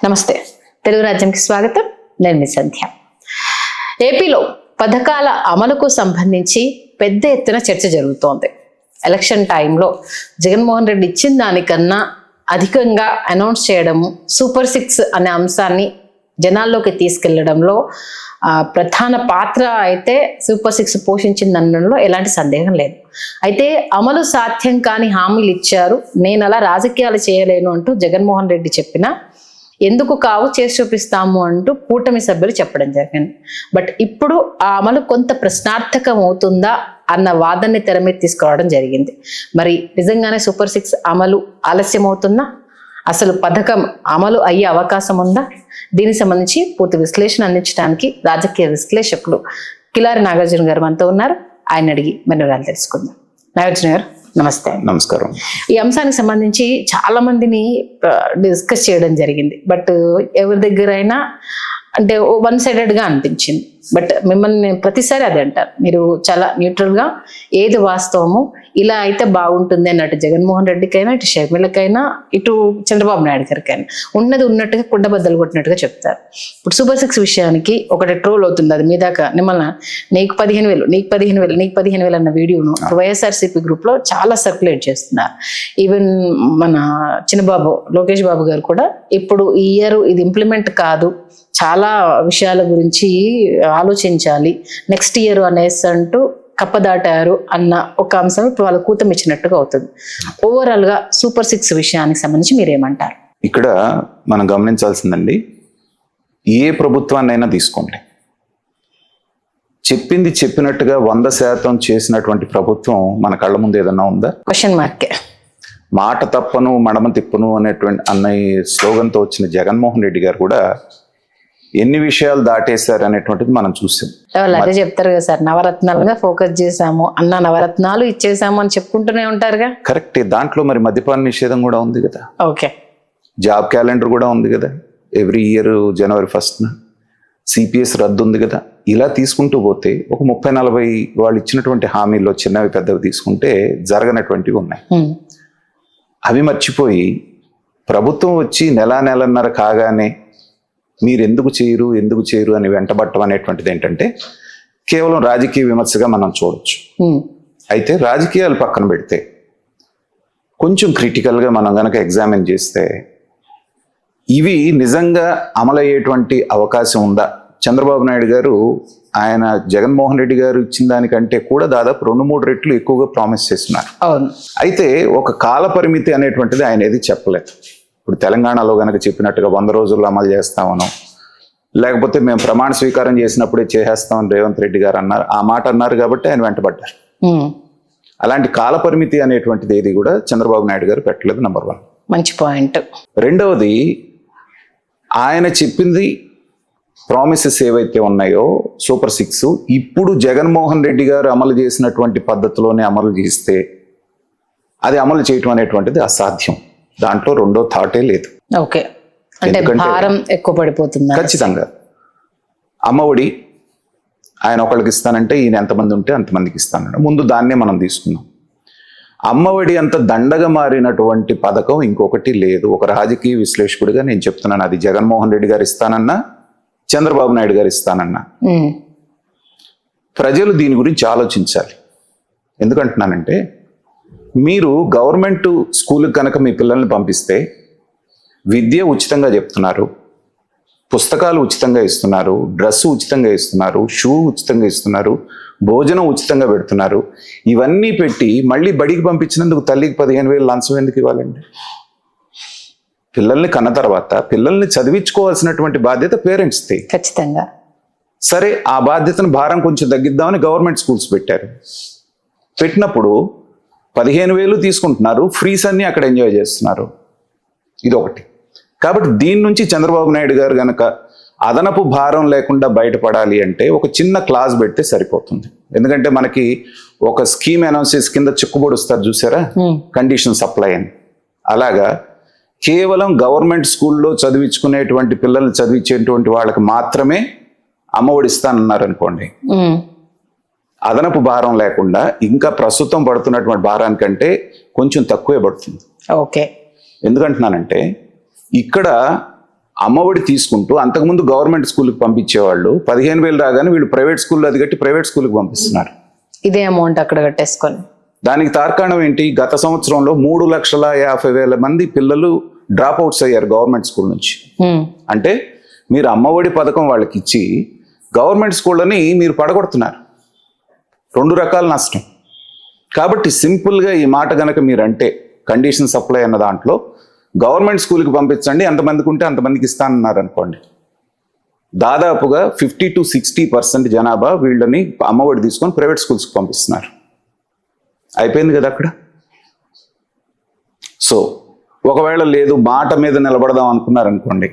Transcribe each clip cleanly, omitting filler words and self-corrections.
నమస్తే, తెలుగు రాజ్యంకి స్వాగతం. నేను మీ సంధ్య. ఏపీలో పథకాల అమలుకు సంబంధించి పెద్ద ఎత్తున చర్చ జరుగుతోంది. ఎలక్షన్ టైంలో జగన్మోహన్ రెడ్డి ఇచ్చిన దానికన్నా అధికంగా అనౌన్స్ చేయడము, సూపర్ 6 అనే అంశాన్ని జనాల్లోకి తీసుకెళ్లడంలో ప్రధాన పాత్ర అయితే సూపర్ 6 పోషించిందనడంలో ఎలాంటి సందేహం లేదు. అయితే అమలు సాధ్యం కాని హామీలు ఇచ్చారు, నేను అలా రాజకీయాలు చేయలేను అంటూ జగన్మోహన్ రెడ్డి చెప్పినా ఎందుకు కావు, చేసి చూపిస్తాము అంటూ కూటమి సభ్యులు చెప్పడం జరిగింది. బట్ ఇప్పుడు ఆ అమలు కొంత ప్రశ్నార్థకం అవుతుందా అన్న వాదనని తెర మీద తీసుకురావడం జరిగింది. మరి నిజంగానే సూపర్ 6 అమలు ఆలస్యం అవుతుందా, అసలు పథకం అమలు అయ్యే అవకాశం ఉందా? దీనికి సంబంధించి పూర్తి విశ్లేషణ అందించడానికి రాజకీయ విశ్లేషకులు కిలారి నాగార్జున గారు మనతో ఉన్నారు. ఆయన అడిగి వివరాలు తెలుసుకుందాం. నాగార్జున గారు నమస్తే. నమస్కారం. ఈ అంశానికి సంబంధించి చాలా మందిని డిస్కస్ చేయడం జరిగింది. బట్ ఎవరి దగ్గర అయినా అంటే వన్ సైడెడ్గా అనిపించింది. బట్ మిమ్మల్ని ప్రతిసారి అదే అంటారు, మీరు చాలా న్యూట్రల్గా ఏది వాస్తవము, ఇలా అయితే బాగుంటుంది అన్నట్టు జగన్మోహన్ రెడ్డికైనా, ఇటు షర్మిలకైనా, ఇటు చంద్రబాబు నాయుడు గారికైనా ఉన్నది ఉన్నట్టుగా కుండబద్దలు కొట్టినట్టుగా చెప్తారు. ఇప్పుడు సూపర్ 6 విషయానికి ఒకటి ట్రోల్ అవుతుంది, అది మీ దాకా మిమ్మల్ని నీకు 15,000 నీకు 15,000 నీకు 15,000 అన్న వీడియోను వైఎస్ఆర్సీపీ గ్రూప్లో చాలా సర్క్యులేట్ చేస్తున్నారు. ఈవెన్ మన చిన్నబాబు లోకేష్ బాబు గారు కూడా ఇప్పుడు ఈ ఇయర్ ఇది ఇంప్లిమెంట్ కాదు, చాలా విషయాల గురించి ఆలోచించాలి, నెక్స్ట్ ఇయర్ అనేసి అంటూ కప్పదాటారు అన్న ఒక అంశం ఇప్పుడు వాళ్ళ కూతం ఇచ్చినట్టుగా అవుతుంది. ఓవరాల్ గా సూపర్ 6 విషయానికి సంబంధించి మీరేమంటారు? ఇక్కడ మనం గమనించాల్సిందండి, ఏ ప్రభుత్వాన్నైనా తీసుకోండి, చెప్పింది చెప్పినట్టుగా 100% చేసినటువంటి ప్రభుత్వం మన కళ్ళ ముందు ఏదన్నా ఉందా? క్వశ్చన్ మార్కే. మాట తప్పను మడమ తిప్పను అన్న స్లోగన్తో వచ్చిన జగన్మోహన్ రెడ్డి గారు కూడా ఎన్ని విషయాలు దాటేశారు అనేటువంటిది మనం చూసాం. అదే చెప్తారు కదా సార్, నవరత్నాలుగా ఫోకస్ చేశాము అన్న, నవరత్నాలు ఇచ్చేసాము అని చెప్పుకుంటూనే ఉంటారుగా. కరెక్ట్. దాంట్లో మరి మద్యపాన నిషేధం కూడా ఉంది కదా. ఓకే. జాబ్ క్యాలెండర్ కూడా ఉంది కదా, every year January 1st CPS రద్దు ఉంది కదా. ఇలా తీసుకుంటూ పోతే ఒక 30-40 వాళ్ళు ఇచ్చినటువంటి హామీల్లో చిన్నవి పెద్దవి తీసుకుంటే జరగనటువంటివి ఉన్నాయి. అవి మర్చిపోయి ప్రభుత్వం వచ్చి నెలన్నర కాగానే మీరు ఎందుకు చేయరు అని వెంటబట్టం అనేటువంటిది ఏంటంటే కేవలం రాజకీయ విమర్శగా మనం చూడొచ్చు. అయితే రాజకీయాలు పక్కన పెడితే కొంచెం క్రిటికల్గా మనం గనక ఎగ్జామిన్ చేస్తే ఇవి నిజంగా అమలయ్యేటువంటి అవకాశం ఉందా? చంద్రబాబు నాయుడు గారు ఆయన జగన్మోహన్ రెడ్డి గారు ఇచ్చిన దానికంటే కూడా దాదాపు 2-3 రెట్లు ఎక్కువగా ప్రామిస్ చేస్తున్నారు. అయితే ఒక కాల పరిమితి అనేటువంటిది ఆయన ఏది చెప్పలేదు. ఇప్పుడు తెలంగాణలో కనుక చెప్పినట్టుగా 100 రోజుల్లో అమలు చేస్తామను, లేకపోతే మేము ప్రమాణ స్వీకారం చేసినప్పుడే చేసేస్తామని రేవంత్ రెడ్డి గారు అన్నారు. ఆ మాట అన్నారు కాబట్టి ఆయన వెంటబడ్డారు. అలాంటి కాల పరిమితి అనేటువంటిది ఏది కూడా చంద్రబాబు నాయుడు గారు పెట్టలేదు. నెంబర్ 1. మంచి పాయింట్. రెండవది, ఆయన చెప్పింది ప్రామిసెస్ ఏవైతే ఉన్నాయో సూపర్ 6 ఇప్పుడు జగన్మోహన్ రెడ్డి గారు అమలు చేసినటువంటి పద్ధతిలోనే అమలు చేస్తే అది అమలు చేయటం అనేటువంటిది అసాధ్యం. దాంట్లో రెండో థాటే లేదు. ఓకే. అంటే భారం ఎక్కువ పడిపోతుంది. ఖచ్చితంగా. అమ్మఒడి ఆయన ఒకళ్ళకి ఇస్తానంటే ఈయన ఎంతమంది ఉంటే అంతమందికి ఇస్తానంటే ముందు దాన్నే మనం తీసుకున్నాం. అమ్మఒడి అంత దండగా మారినటువంటి పథకం ఇంకొకటి లేదు. ఒక రాజకీయ విశ్లేషకుడిగా నేను చెప్తున్నాను, అది జగన్మోహన్ రెడ్డి గారు ఇస్తానన్నా, చంద్రబాబు నాయుడు గారు ఇస్తానన్నా, ప్రజలు దీని గురించి ఆలోచించాలి. ఎందుకంటున్నానంటే, మీరు గవర్నమెంట్ స్కూల్కి కనుక మీ పిల్లల్ని పంపిస్తే విద్య ఉచితంగా చెప్తున్నారు, పుస్తకాలు ఉచితంగా ఇస్తున్నారు, డ్రెస్సు ఉచితంగా ఇస్తున్నారు, షూ ఉచితంగా ఇస్తున్నారు, భోజనం ఉచితంగా పెడుతున్నారు. ఇవన్నీ పెట్టి మళ్ళీ బడికి పంపించినందుకు తల్లికి 15,000 లంచం ఎందుకు ఇవ్వాలండి? పిల్లల్ని కన్న తర్వాత పిల్లల్ని చదివించుకోవాల్సినటువంటి బాధ్యత పేరెంట్స్ది. ఖచ్చితంగా. సరే, ఆ బాధ్యతను భారం కొంచెం తగ్గిద్దామని గవర్నమెంట్ స్కూల్స్ పెట్టారు. పెట్టినప్పుడు 15,000 తీసుకుంటున్నారు, ఫ్రీస్ అన్ని అక్కడ ఎంజాయ్ చేస్తున్నారు. ఇదొకటి. కాబట్టి దీని నుంచి చంద్రబాబు నాయుడు గారు గనక అదనపు భారం లేకుండా బయటపడాలి అంటే ఒక చిన్న క్లాస్ పెడితే సరిపోతుంది. ఎందుకంటే మనకి ఒక స్కీమ్ అనౌన్స్ చేసి కింద చిక్కుబొడుస్తారు చూసారా, కండిషన్ సప్లై అని. అలాగా కేవలం గవర్నమెంట్ స్కూల్లో చదివించుకునేటువంటి పిల్లల్ని చదివించేటువంటి వాళ్ళకి మాత్రమే అమ్మఒడి ఇస్తానన్నారు అనుకోండి, అదనపు భారం లేకుండా ఇంకా ప్రస్తుతం పడుతున్నటువంటి భారానికంటే కొంచెం తక్కువే పడుతుంది. ఓకే. ఎందుకంటున్నానంటే ఇక్కడ అమ్మఒడి తీసుకుంటూ అంతకుముందు గవర్నమెంట్ స్కూల్కి పంపించేవాళ్ళు 15,000 రాగానే వీళ్ళు ప్రైవేట్ స్కూల్లో అది కట్టి ప్రైవేట్ స్కూల్కి పంపిస్తున్నారు. ఇదే అమౌంట్ అక్కడ కట్టేసుకొని. దానికి తార్కాణం ఏంటి? గత సంవత్సరంలో 3,50,000 మంది పిల్లలు డ్రాప్ అవుట్స్ అయ్యారు గవర్నమెంట్ స్కూల్ నుంచి. అంటే మీరు అమ్మఒడి పథకం వాళ్ళకి ఇచ్చి గవర్నమెంట్ స్కూళ్ళని మీరు పడగొడుతున్నారు. 2 రకాల నష్టం. కాబట్టి సింపుల్గా ఈ మాట గనక మీరు అంటే కండిషన్ సప్లై అన్న దాంట్లో గవర్నమెంట్ స్కూల్కి పంపించండి, ఎంతమందికి ఉంటే అంతమందికి ఇస్తానన్నారు అనుకోండి, దాదాపుగా 50 to 60% జనాభా వీళ్ళని అమ్మఒడి తీసుకొని ప్రైవేట్ స్కూల్స్కి పంపిస్తున్నారు. అయిపోయింది కదా అక్కడ. సో ఒకవేళ లేదు మాట మీద నిలబడదాం అనుకున్నారనుకోండి,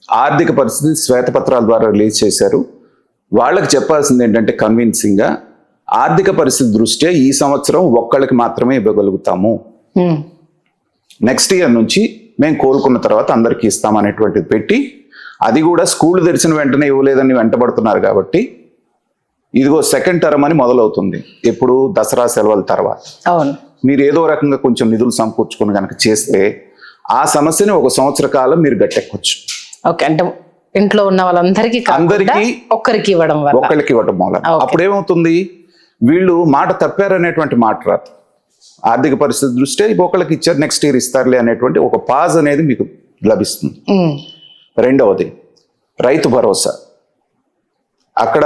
ఆర్థిక పరిస్థితి శ్వేతపత్రాల ద్వారా రిలీజ్ చేశారు. వాళ్ళకి చెప్పాల్సింది ఏంటంటే కన్విన్సింగ్గా ఆర్థిక పరిస్థితి దృష్ట్యా ఈ సంవత్సరం ఒక్కళ్ళకి మాత్రమే ఇవ్వగలుగుతాము, నెక్స్ట్ ఇయర్ నుంచి మేము కోలుకున్న తర్వాత అందరికీ ఇస్తామనేటువంటిది పెట్టి, అది కూడా స్కూల్ తెరిచిన వెంటనే ఇవ్వలేదని వెంటబడుతున్నారు కాబట్టి ఇదిగో సెకండ్ టర్మ్ అని మొదలవుతుంది. ఎప్పుడు? దసరా సెలవుల తర్వాత. అవును. మీరు ఏదో రకంగా కొంచెం నిధులు సమకూర్చుకుని కనుక చేస్తే ఆ సమస్యని 1 సంవత్సర కాలం మీరు గట్టెక్కొచ్చు. ఓకే, అంటే ఇంట్లో ఉన్న వాళ్ళందరికీ అందరికీ ఒక్కరికి ఇవ్వడం వల్ల, ఒక్కరికి ఇవ్వడం వల్ల అప్పుడేమవుతుంది? వీళ్ళు మాట తప్పారనేటువంటి మాట రాదు. ఆర్థిక పరిస్థితి దృష్ట్యా ఒకళ్ళకి ఇచ్చారు, నెక్స్ట్ ఇయర్ ఇస్తారులే అనేటువంటి ఒక పాజ్ అనేది మీకు లభిస్తుంది. రెండవది రైతు భరోసా. అక్కడ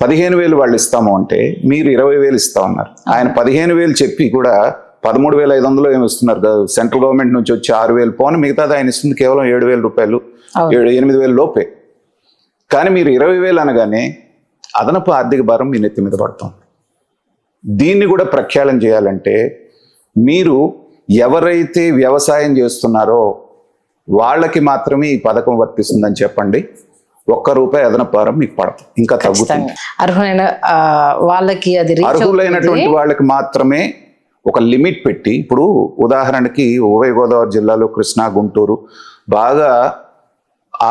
15,000 వాళ్ళు ఇస్తాము అంటే మీరు 20,000 ఇస్తామన్నారు. ఆయన 15,000 చెప్పి కూడా 13,500 ఏమి ఇస్తున్నారు. సెంట్రల్ గవర్నమెంట్ నుంచి వచ్చి 6,000 పోను, మిగతాది ఆయన ఇస్తుంది కేవలం 7,000 రూపాయలు, 8,000 లోపే. కానీ మీరు 20,000 అనగానే అదనపు ఆర్థిక భారం మీ నెత్తి మీద పడుతుంది. దీన్ని కూడా ప్రక్షాళన చేయాలంటే మీరు ఎవరైతే వ్యవసాయం చేస్తున్నారో వాళ్ళకి మాత్రమే ఈ పథకం వర్తిస్తుందని చెప్పండి. ₹1 అదనపు భారం మీకు పడదు, ఇంకా తగ్గుతుంది. అర్హులైన వాళ్ళకి, అది అర్హులైనటువంటి వాళ్ళకి మాత్రమే ఒక లిమిట్ పెట్టి, ఇప్పుడు ఉదాహరణకి ఉభయ గోదావరి జిల్లాలో కృష్ణా, గుంటూరు బాగా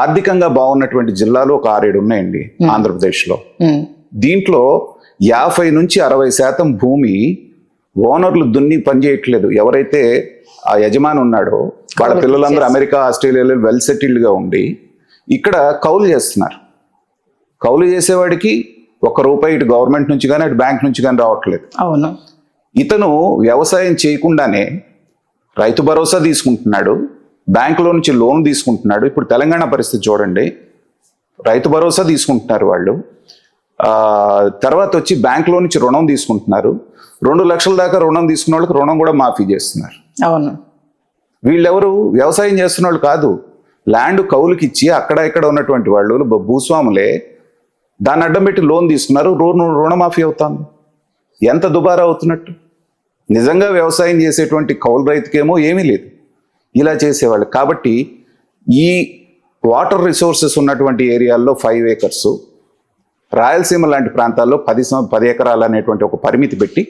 ఆర్థికంగా బాగున్నటువంటి జిల్లాలు ఒక 6-7 ఉన్నాయండి ఆంధ్రప్రదేశ్లో. దీంట్లో 50 నుంచి 60% భూమి ఓనర్లు దున్ని పనిచేయట్లేదు. ఎవరైతే ఆ యజమాని ఉన్నాడో వాళ్ళ పిల్లలందరూ అమెరికా, ఆస్ట్రేలియాలో వెల్ సెటిల్డ్గా ఉండి ఇక్కడ కౌలు చేస్తున్నారు. కౌలు చేసేవాడికి ₹1 ఇటు గవర్నమెంట్ నుంచి కానీ అటు బ్యాంక్ నుంచి కానీ రావట్లేదు. అవును. ఇతను వ్యవసాయం చేయకుండానే రైతు భరోసా తీసుకుంటున్నాడు, బ్యాంకులో నుంచి లోన్ తీసుకుంటున్నాడు. ఇప్పుడు తెలంగాణ పరిస్థితి చూడండి, రైతు భరోసా తీసుకుంటున్నారు వాళ్ళు, తర్వాత వచ్చి బ్యాంకులో నుంచి రుణం తీసుకుంటున్నారు. 2 లక్షల దాకా రుణం తీసుకున్న వాళ్ళకి రుణం కూడా మాఫీ చేస్తున్నారు. అవును. వీళ్ళెవరు? వ్యవసాయం చేస్తున్న వాళ్ళు కాదు, ల్యాండ్ కౌలుకి ఇచ్చి అక్కడ ఇక్కడ ఉన్నటువంటి వాళ్ళు భూస్వాములే దాన్ని అడ్డం పెట్టి లోన్ తీసుకున్నారు. రుణమాఫీ అవుతాను. ఎంత దుబారా అవుతున్నట్టు. నిజంగా వ్యవసాయం చేసేటువంటి కౌలు రైతుకేమో ఏమీ లేదు, ఇలా చేసేవాళ్ళు. కాబట్టి ఈ వాటర్ రిసోర్సెస్ ఉన్నటువంటి ఏరియాల్లో 5 acres, రాయలసీమ లాంటి ప్రాంతాల్లో 10 ఎకరాలు అనేటువంటి ఒక పరిమితి పెట్టి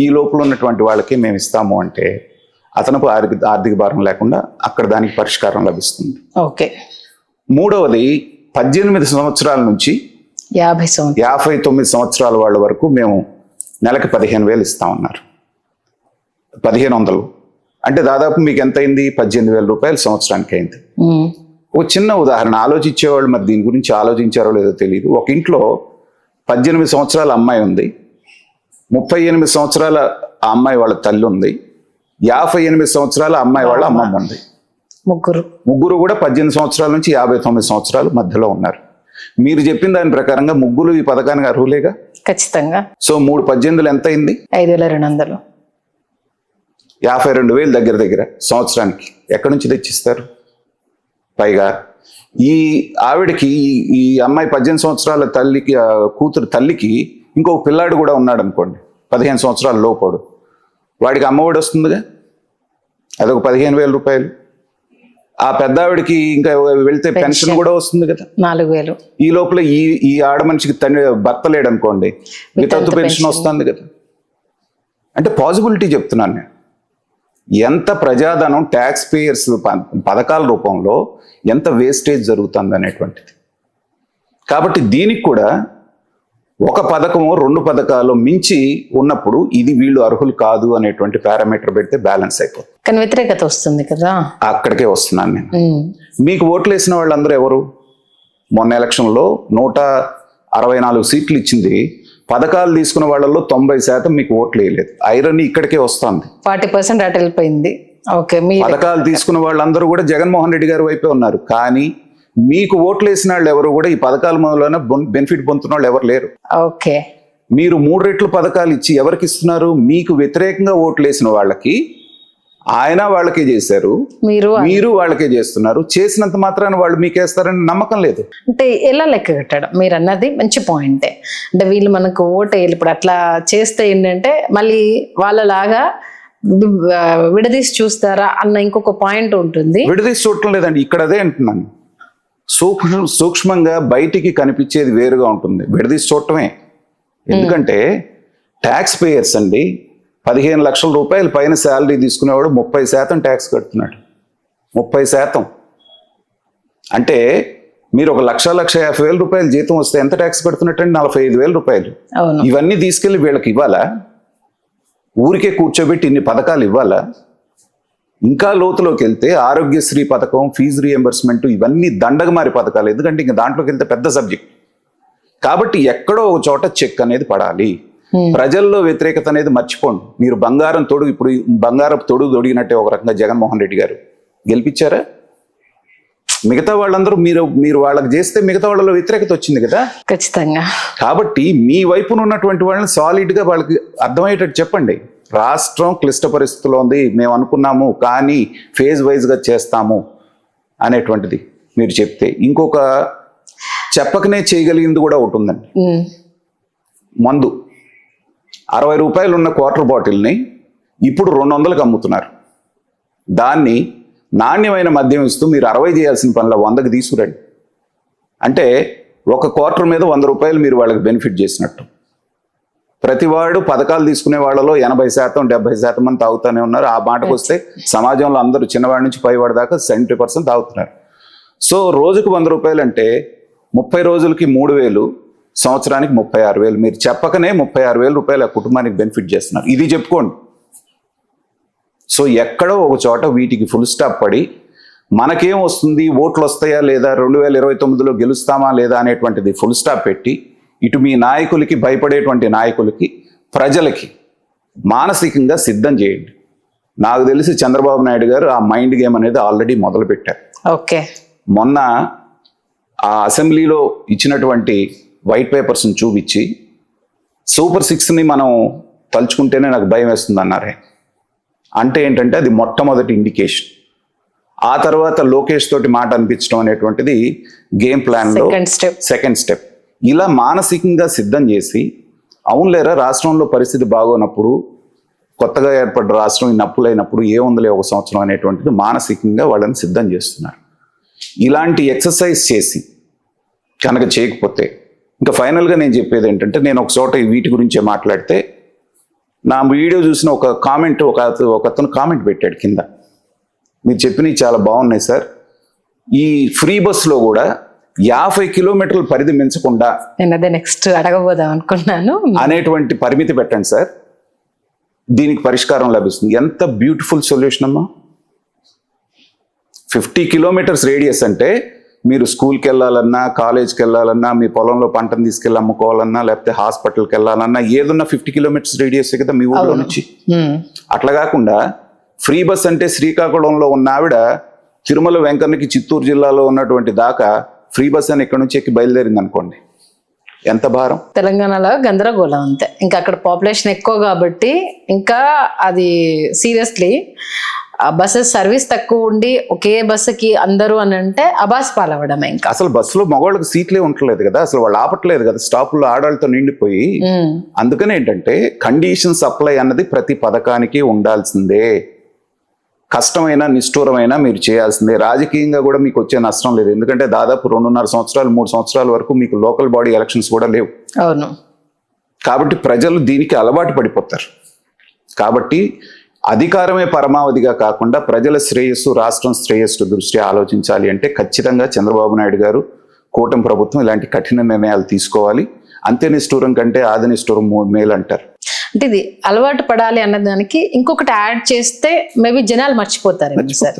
ఈ లోపల ఉన్నటువంటి వాళ్ళకి మేము ఇస్తాము అంటే అతనపు ఆర్థిక భారం లేకుండా అక్కడ దానికి పరిష్కారం లభిస్తుంది. ఓకే. మూడవది 18 సంవత్సరాల నుంచి 59 సంవత్సరాల వాళ్ళ వరకు మేము నెలకి 15,000 ఇస్తామన్నారు. 1,500 అంటే దాదాపు మీకు ఎంత అయింది? 18,000 రూపాయలు సంవత్సరానికి అయింది. ఒక చిన్న ఉదాహరణ ఆలోచించేవాళ్ళు మరి దీని గురించి ఆలోచించారో లేదో తెలియదు. ఒక ఇంట్లో 18 సంవత్సరాల అమ్మాయి ఉంది, 38 సంవత్సరాల ఆ అమ్మాయి వాళ్ళ తల్లి ఉంది, 58 సంవత్సరాల అమ్మాయి వాళ్ళ అమ్మమ్మ ఉంది. ముగ్గురు కూడా 18 సంవత్సరాల నుంచి 59 సంవత్సరాల మధ్యలో ఉన్నారు. మీరు చెప్పిన దాని ప్రకారంగా ముగ్గురు ఈ పథకానికి అర్హులేగా? ఖచ్చితంగా. సో 3 18 ఎంత అయింది? 5,200. 52,000 దగ్గర సంవత్సరానికి ఎక్కడి నుంచి తెచ్చిస్తారు? పైగా ఈ ఆవిడకి, ఈ అమ్మాయి 18 సంవత్సరాల తల్లికి, కూతురు తల్లికి ఇంకొక పిల్లాడు కూడా ఉన్నాడు అనుకోండి, 15 సంవత్సరాల లోపడు, వాడికి అమ్మఒడి వస్తుందిగా, అదొక 15,000 రూపాయలు. ఆ పెద్దావిడికి ఇంకా వెళ్తే పెన్షన్ కూడా వస్తుంది కదా, 4,000. ఈ లోపల ఈ ఆడ మనిషికి భర్త లేడు అనుకోండి, వితౌట్ పెన్షన్ వస్తుంది కదా. అంటే పాసిబిలిటీ చెప్తున్నాను నేను. ఎంత ప్రజాధనం ట్యాక్స్ పేయర్స్ పథకాల రూపంలో ఎంత వేస్టేజ్ జరుగుతుంది అనేటువంటిది. కాబట్టి దీనికి కూడా ఒక పథకము 2 పథకాలు మించి ఉన్నప్పుడు ఇది వీళ్ళు అర్హులు కాదు అనేటువంటి పారామీటర్ పెడితే బ్యాలెన్స్ అయిపోతుంది. కానీ వ్యతిరేకత వస్తుంది కదా, అక్కడికే వస్తున్నాను నేను. మీకు ఓట్లు వేసిన వాళ్ళందరూ ఎవరు? మొన్న ఎలక్షన్లో 164 సీట్లు ఇచ్చింది, పథకాలు తీసుకున్న వాళ్ళలో 90% మీకు ఓట్లు వేయలేదు. ఐరన్ ఇక్కడికే వస్తుంది. 40% అటు వెళ్ళిపోయింది. ఓకే, పథకాలు తీసుకున్న వాళ్ళందరూ కూడా జగన్మోహన్ రెడ్డి గారి వైపే ఉన్నారు. కానీ మీకు ఓట్లు వేసిన వాళ్ళు ఎవరు కూడా ఈ పథకాల మూలన బెనిఫిట్ పొందుతున్న వాళ్ళు ఎవరు లేరు. ఓకే, మీరు 3 రెట్లు పథకాలు ఇచ్చి ఎవరికి ఇస్తున్నారు? మీకు వ్యతిరేకంగా ఓట్లు వేసిన వాళ్ళకి ఆయన వాళ్ళకే చేశారు, మీరు వాళ్ళకే చేస్తున్నారు. చేసినంత మాత్రాన వాళ్ళు మీకేస్తారని నమ్మకం లేదు. అంటే ఎలా లెక్క కట్టడం? మీరు అన్నది మంచి పాయింటే. అంటే వీళ్ళు మనకు ఓటు వేయాలి, ఇప్పుడు అట్లా చేస్తే ఏంటంటే మళ్ళీ వాళ్ళలాగా విడదీసి చూస్తారా అన్న ఇంకొక పాయింట్ ఉంటుంది. విడదీసి చూడటం లేదండి, ఇక్కడ అదే అంటున్నాను. సూక్ష్మంగా బయటికి కనిపించేది వేరుగా ఉంటుంది, విడదీసి చూడటమే. ఎందుకంటే ట్యాక్స్ పేయర్స్ అండి, 15 లక్షల రూపాయలు పైన శాలరీ తీసుకునేవాడు 30% ట్యాక్స్ కడుతున్నాడు. 30%. అంటే మీరు 1,50,000 రూపాయలు జీతం వస్తే ఎంత ట్యాక్స్ కడుతున్నట్టండి? 45,000 రూపాయలు. ఇవన్నీ తీసుకెళ్లి వీళ్ళకి ఇవ్వాలా? ఊరికే కూర్చోబెట్టి ఇన్ని పథకాలు ఇవ్వాలా? ఇంకా లోతులోకి వెళ్తే ఆరోగ్యశ్రీ పథకం, ఫీజు రీఎంబర్స్మెంట్, ఇవన్నీ దండగమారి పథకాలు. ఎందుకంటే ఇంకా దాంట్లోకి వెళ్తే పెద్ద సబ్జెక్ట్. కాబట్టి ఎక్కడో ఒక చోట చెక్ అనేది పడాలి. ప్రజల్లో వ్యతిరేకత అనేది మర్చిపోండి. మీరు ఇప్పుడు బంగారపు తొడుగు తొడిగినట్టే ఒక రకంగా జగన్మోహన్ రెడ్డి గారు గెలిపించారా? మిగతా వాళ్ళందరూ మీరు వాళ్ళకి చేస్తే మిగతా వాళ్ళలో వ్యతిరేకత వచ్చింది కదా, ఖచ్చితంగా. కాబట్టి మీ వైపున ఉన్నటువంటి వాళ్ళని సాలిడ్ గా వాళ్ళకి అర్థమయ్యేటట్టు చెప్పండి. రాష్ట్రం క్లిష్ట పరిస్థితిలో ఉంది, మేము అనుకున్నాము కానీ ఫేజ్ వైజ్ గా చేస్తాము అనేటువంటిది మీరు చెప్తే, ఇంకొక చెప్పకనే చేయగలిగింది కూడా ఒకటి ఉందండి. మందు 60 రూపాయలు ఉన్న క్వార్టర్ బాటిల్ని ఇప్పుడు 200కి అమ్ముతున్నారు. దాన్ని నాణ్యమైన మద్యం ఇస్తూ మీరు 60 చేయాల్సిన పనిలో 100కి తీసుకురండి. అంటే ఒక క్వార్టర్ మీద 100 రూపాయలు మీరు వాళ్ళకి బెనిఫిట్ చేసినట్టు. ప్రతివాడు పథకాలు తీసుకునే వాళ్ళలో 80%, 70% మంది తాగుతూనే ఉన్నారు. ఆ మాటకు వస్తే సమాజంలో అందరూ చిన్నవాడి నుంచి పైవాడి దాకా 70% తాగుతున్నారు. సో రోజుకు 100 రూపాయలు అంటే 30 రోజులకి 3,000, సంవత్సరానికి 36,000. మీరు చెప్పకనే 36,000 రూపాయలు ఆ కుటుంబానికి బెనిఫిట్ చేస్తున్నారు. ఇది చెప్పుకోండి. సో ఎక్కడో ఒక చోట వీటికి ఫుల్ స్టాప్ పడి మనకేం వస్తుంది, ఓట్లు వస్తాయా లేదా, 2029లో గెలుస్తామా లేదా అనేటువంటిది ఫుల్ స్టాప్ పెట్టి, ఇటు మీ నాయకులకి భయపడేటువంటి నాయకులకి, ప్రజలకి మానసికంగా సిద్ధం చేయండి. నాకు తెలిసి చంద్రబాబు నాయుడు గారు ఆ మైండ్ గేమ్ అనేది ఆల్రెడీ మొదలు పెట్టారు. ఓకే, మొన్న ఆ అసెంబ్లీలో ఇచ్చినటువంటి వైట్ పేపర్స్ని చూపించి సూపర్ 6ని మనం తలుచుకుంటేనే నాకు భయం వేస్తుంది అన్నారే. అంటే ఏంటంటే అది మొట్టమొదటి ఇండికేషన్. ఆ తర్వాత లోకేష్ తోటి మాట అనిపించడం అనేటువంటిది గేమ్ ప్లాన్లో సెకండ్ స్టెప్. ఇలా మానసికంగా సిద్ధం చేసి, అవునులేరా రాష్ట్రంలో పరిస్థితి బాగోనప్పుడు, కొత్తగా ఏర్పడ్డ రాష్ట్రం ఇన్ని అప్పులైనప్పుడు ఏముందిలే ఒక సంవత్సరం అనేటువంటిది మానసికంగా వాళ్ళని సిద్ధం చేస్తున్నారు. ఇలాంటి ఎక్సర్సైజ్ చేసి కనుక చేయకపోతే, ఇంకా ఫైనల్గా నేను చెప్పేది ఏంటంటే, నేను ఒక చోట వీటి గురించే మాట్లాడితే నా వీడియో చూసిన ఒక కామెంట్, ఒక అతను కామెంట్ పెట్టాడు కింద, మీరు చెప్పినవి చాలా బాగున్నాయి సార్, ఈ ఫ్రీ బస్సులో కూడా 50 కిలోమీటర్ల పరిధి మించకుండా, నేను అదే నెక్స్ట్ అడగబోదాం అనుకున్నాను, అనేటువంటి పరిమితి పెట్టండి సార్, దీనికి పరిష్కారం లభిస్తుంది. ఎంత బ్యూటిఫుల్ సొల్యూషన్ అమ్మా. 50 కిలోమీటర్స్ రేడియస్ అంటే మీరు స్కూల్కి వెళ్ళాలన్నా, కాలేజ్కి వెళ్ళాలన్నా, మీ పొలంలో పంటను తీసుకెళ్ళి అమ్ముకోవాలన్నా, లేకపోతే హాస్పిటల్కి వెళ్ళాలన్నా, ఏదున్నా 50 కిలోమీటర్స్ రేడియస్ కదా మీ ఊళ్ళో నుంచి. అట్లా కాకుండా ఫ్రీ బస్ అంటే శ్రీకాకుళంలో ఉన్న ఆవిడ తిరుమల వెంకన్నకి చిత్తూరు జిల్లాలో ఉన్నటువంటి దాకా ఫ్రీ బస్ అని ఇక్కడ నుంచి ఎక్కి బయలుదేరింది అనుకోండి, ఎంత భారం. తెలంగాణలో గందరగోళం అంతే. ఇంకా అక్కడ పాపులేషన్ ఎక్కువ కాబట్టి ఇంకా అది సీరియస్లీ బస్సెస్ సర్వీస్ తక్కువ ఉండి ఒకే బస్సుకి అందరూ అని అంటే అబాస్ పాలవడమే. ఇంకా అసలు బస్సులో మగవాళ్ళకి సీట్లే ఉండలేదు కదా, అసలు వాళ్ళు ఆపట్లేదు కదా, స్టాపుల్లో ఆడాళ్ళతో నిండిపోయి. అందుకని ఏంటంటే కండిషన్ సప్లై అన్నది ప్రతి పథకానికి ఉండాల్సిందే. కష్టమైన నిష్ఠూరమైన మీరు చేయాల్సిందే. రాజకీయంగా కూడా మీకు వచ్చే నష్టం లేదు, ఎందుకంటే దాదాపు 2.5 సంవత్సరాలు 3 సంవత్సరాల వరకు మీకు లోకల్ బాడీ ఎలక్షన్స్ కూడా లేవు. అవును, కాబట్టి ప్రజలు దీనికి అలవాటు పడిపోతారు. కాబట్టి అధికారమే పరమావధిగా కాకుండా ప్రజల శ్రేయస్సు, రాష్ట్రం శ్రేయస్సు దృష్టి ఆలోచించాలి అంటే ఖచ్చితంగా చంద్రబాబు నాయుడు గారు, కూటమి ప్రభుత్వం ఇలాంటి కఠిన నిర్ణయాలు తీసుకోవాలి. అంత్య నిష్ఠూరం కంటే ఆది నిష్ఠూరం మేలు అంటారు. అంటే ఇది అలవాటు పడాలి అన్నదానికి ఇంకొకటి యాడ్ చేస్తే మేబీ జనాలు మర్చిపోతారు సార్.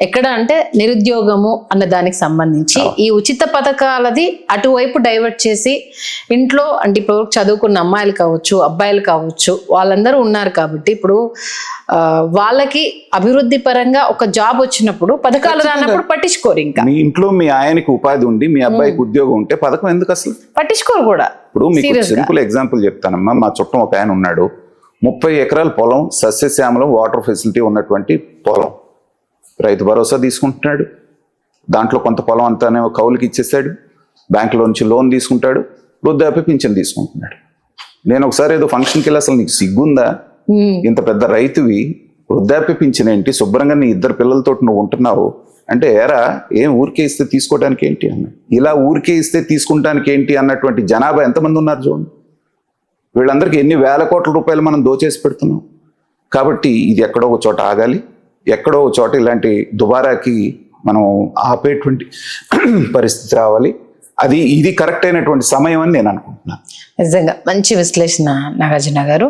ఎక్కడ అంటే నిరుద్యోగము అన్న దానికి సంబంధించి ఈ ఉచిత పథకాలది అటువైపు డైవర్ట్ చేసి ఇంట్లో అంటే ఇప్పుడు చదువుకున్న అమ్మాయిలు కావచ్చు, అబ్బాయిలు కావచ్చు, వాళ్ళందరూ ఉన్నారు కాబట్టి ఇప్పుడు వాళ్ళకి అభివృద్ధి పరంగా ఒక జాబ్ వచ్చినప్పుడు పథకాలు రానప్పుడు పట్టించుకోరు. ఇంకా మీ ఇంట్లో మీ ఆయనకి ఉపాధి ఉండి మీ అబ్బాయికి ఉద్యోగం ఉంటే పథకం ఎందుకు అసలు పట్టించుకోరు కూడా. ఇప్పుడు మీకు సింపుల్ ఎగ్జాంపుల్ చెప్తానమ్మా. మా చుట్టం ఒక ఆయన ఉన్నాడు, 30 ఎకరాల పొలం, సస్యశ్యామలం, వాటర్ ఫెసిలిటీ ఉన్నటువంటి పొలం. రైతు భరోసా తీసుకుంటున్నాడు, దాంట్లో కొంత పొలం అంతానే కౌలుకి ఇచ్చేసాడు, బ్యాంకులో నుంచి లోన్ తీసుకుంటాడు, వృద్ధాప్య పింఛన్ తీసుకుంటున్నాడు. నేను ఒకసారి ఏదో ఫంక్షన్కి వెళ్ళి అసలు నీకు సిగ్గుందా, ఇంత పెద్ద రైతువి వృద్ధాప్య పింఛన్ ఏంటి, శుభ్రంగా నీ 2 పిల్లలతో నువ్వు ఉంటున్నావు అంటే, ఏరా ఏం ఊరికే ఇస్తే తీసుకోవడానికి ఏంటి అన్న. ఇలా ఊరికే ఇస్తే తీసుకుంటానికి ఏంటి అన్నటువంటి జనాభా ఎంతమంది ఉన్నారు చూడండి. వీళ్ళందరికీ ఎన్ని వేల కోట్ల రూపాయలు మనం దోచేసి పెడుతున్నాం. కాబట్టి ఇది ఎక్కడో ఒక చోట ఆగాలి, ఎక్కడో ఒక చోట ఇలాంటి దుబారాకి మనం ఆపేటువంటి పరిస్థితి రావాలి. ఇది కరెక్ట్ అయినటువంటి సమయం అని నేను అనుకుంటున్నాను. నిజంగా మంచి విశ్లేషణ నాగార్జున గారు.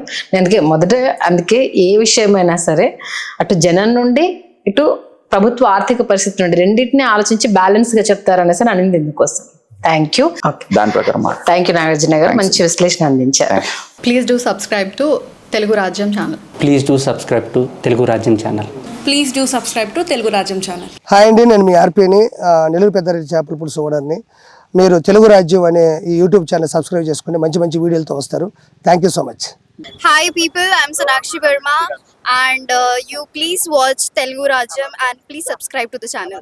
అందుకే ఏ విషయమైనా సరే అటు జనం నుండి ఇటు ప్రభుత్వ ఆర్థిక పరిస్థితి నుండి రెండింటినీ ఆలోచించి బ్యాలెన్స్ గా చెప్తారనేసి అని అనింది ఇందుకోసం. Thank you. దాని ప్రకారం థ్యాంక్ యూ నాగార్జున గారు, మంచి విశ్లేషణ అందించారు. Please do subscribe to Telugu Rajyam channel. Please do subscribe to Telugu Rajyam channel. Please do subscribe to Telugu Rajyam channel. Hi అండి, నేను మీ ఆర్పీని, నెల్లూరు పెద్దారెడ్డి చేపల పులుసు ఓనర్ని. మీరు తెలుగు రాజ్యం అనే ఈ యూట్యూబ్ ఛానల్ సబ్స్క్రైబ్ చేసుకుని మంచి మంచి వీడియోలతో వస్తారు. Thank you so much. Hi people, I'm Sonakshi Verma and you please watch Telugu Rajyam and please subscribe to the channel.